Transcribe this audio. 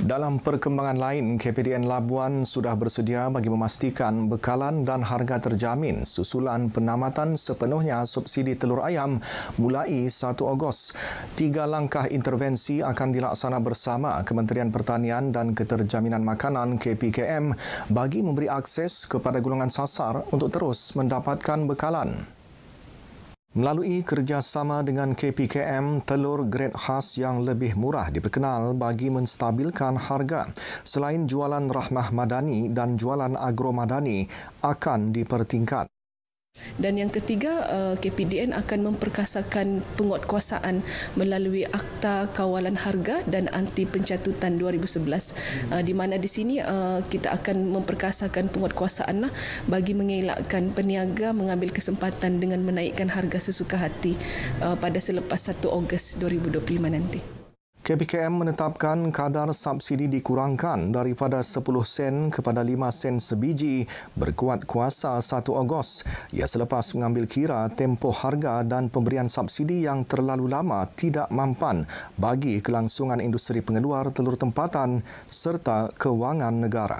Dalam perkembangan lain, KPDN Labuan sudah bersedia bagi memastikan bekalan dan harga terjamin susulan penamatan sepenuhnya subsidi telur ayam mulai 1 Ogos. 3 langkah intervensi akan dilaksana bersama Kementerian Pertanian dan Keterjaminan Makanan KPKM bagi memberi akses kepada golongan sasar untuk terus mendapatkan bekalan. Melalui kerjasama dengan KPKM, telur grade khas yang lebih murah diperkenal bagi menstabilkan harga. Selain jualan Rahmah Madani dan jualan Agro Madani akan dipertingkat. Dan yang ketiga, KPDN akan memperkasakan penguatkuasaan melalui Akta Kawalan Harga dan Anti Pencatutan 2011, di mana di sini kita akan memperkasakan penguatkuasaan bagi mengelakkan peniaga mengambil kesempatan dengan menaikkan harga sesuka hati pada selepas 1 Ogos 2025 nanti. KPKM menetapkan kadar subsidi dikurangkan daripada 10 sen kepada 5 sen sebiji berkuat kuasa 1 Ogos. Ia selepas mengambil kira tempoh harga dan pemberian subsidi yang terlalu lama tidak mampan bagi kelangsungan industri pengeluar telur tempatan serta kewangan negara.